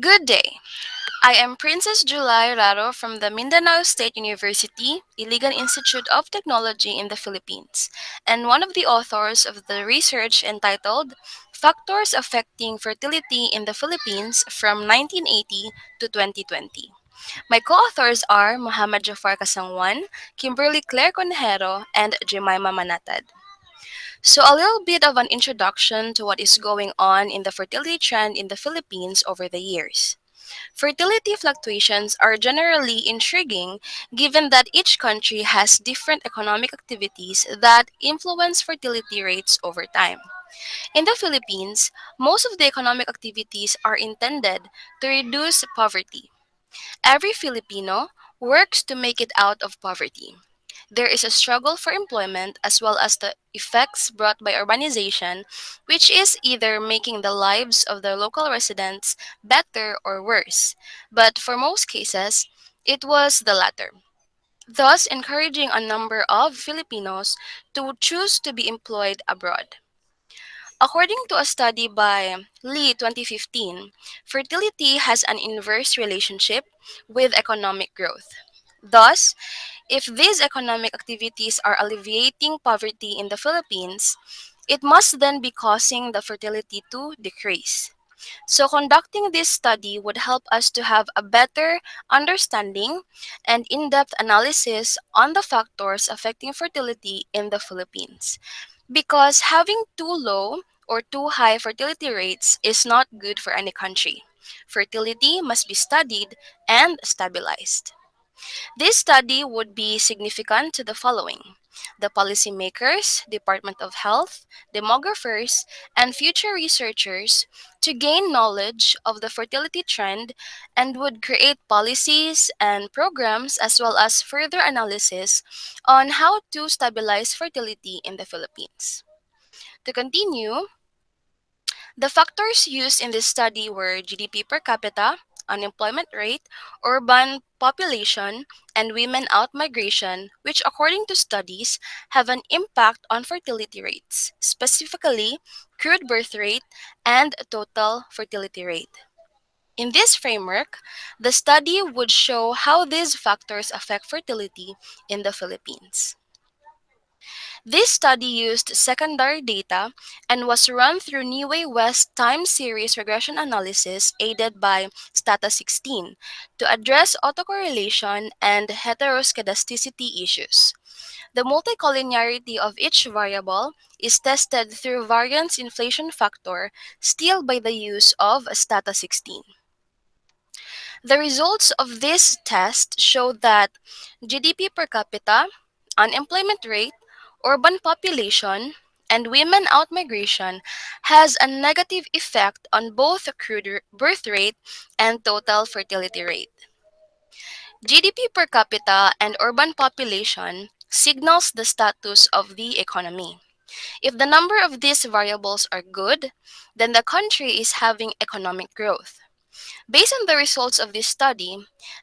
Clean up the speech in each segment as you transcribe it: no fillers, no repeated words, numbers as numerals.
Good day. I am Princess July Raro from the Mindanao State University, Iligan Institute of Technology in the Philippines, and one of the authors of the research entitled Factors Affecting Fertility in the Philippines from 1980 to 2020. My co-authors are Mohammad Jaafar Casanguan, Kimberly Conejero, and Jemima Manatad. So, a little bit of an introduction to what is going on in the fertility trend in the Philippines over the years. Fertility fluctuations are generally intriguing given that each country has different economic activities that influence fertility rates over time. In the Philippines, most of the economic activities are intended to reduce poverty. Every Filipino works to make it out of poverty. There is a struggle for employment as well as the effects brought by urbanization, which is either making the lives of the local residents better or worse. But for most cases, it was the latter, thus encouraging a number of Filipinos to choose to be employed abroad. According to a study by Lee 2015, fertility has an inverse relationship with economic growth. Thus, if these economic activities are alleviating poverty in the Philippines, it must then be causing the fertility to decrease. So, conducting this study would help us to have a better understanding and in depth analysis on the factors affecting fertility in the Philippines. Because having too low or too high fertility rates is not good for any country. Fertility must be studied and stabilized. This study would be significant to the following: the policymakers, Department of Health, demographers, and future researchers to gain knowledge of the fertility trend and would create policies and programs as well as further analysis on how to stabilize fertility in the Philippines. To continue, the factors used in this study were GDP per capita, unemployment rate, urban population, and women outmigration, which, according to studies, have an impact on fertility rates, specifically crude birth rate and total fertility rate. In this framework, the study would show how these factors affect fertility in the Philippines. This study used secondary data and was run through Niue West time series regression analysis aided by Stata16 to address autocorrelation and heteroscedasticity issues. The multicollinearity of each variable is tested through variance inflation factor still by the use of Stata16. The results of this test showed that GDP per capita, unemployment rate, urban population, and women outmigration has a negative effect on both crude birth rate and total fertility rate. GDP per capita and urban population signals the status of the economy. If the number of these variables are good, then the country is having economic growth. Based on the results of this study,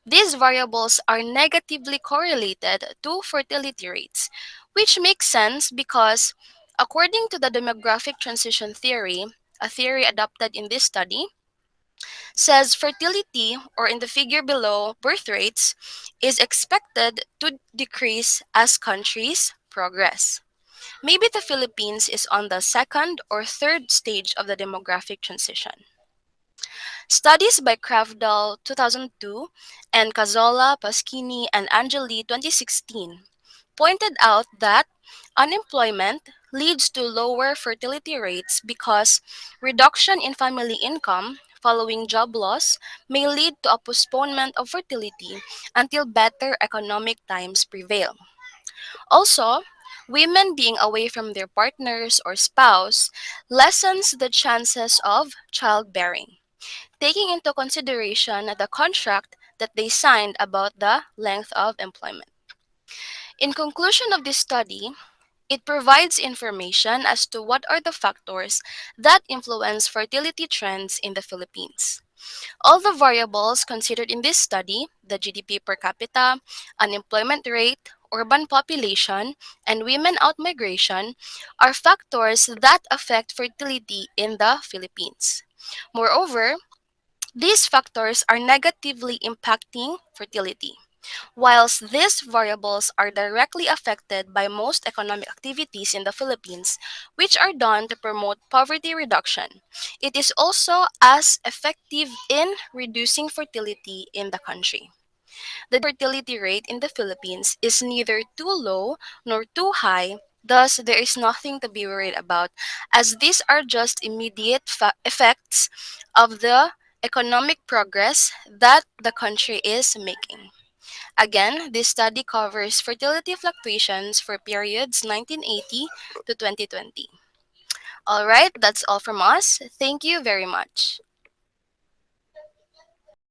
these variables are negatively correlated to fertility rates, which makes sense because, according to the demographic transition theory, a theory adopted in this study, says fertility, or in the figure below, birth rates, is expected to decrease as countries progress. Maybe the Philippines is on the second or third stage of the demographic transition. Studies by Kravdal 2002 and Cazzola, Paschini, and Angeli 2016 pointed out that unemployment leads to lower fertility rates because reduction in family income following job loss may lead to a postponement of fertility until better economic times prevail. Also, women being away from their partners or spouse lessens the chances of childbearing, taking into consideration the contract that they signed about the length of employment. In conclusion of this study, it provides information as to what are the factors that influence fertility trends in the Philippines. All the variables considered in this study, the GDP per capita, unemployment rate, urban population, and women outmigration, are factors that affect fertility in the Philippines. Moreover, These factors are negatively impacting fertility. Whilst these variables are directly affected by most economic activities in the Philippines, which are done to promote poverty reduction, it is also as effective in reducing fertility in the country. The fertility rate in the Philippines is neither too low nor too high, thus, there is nothing to be worried about, as these are just immediate effects of the economic progress that the country is making. Again, this study covers fertility fluctuations for periods 1980 to 2020. All right, that's all from us. Thank you very much.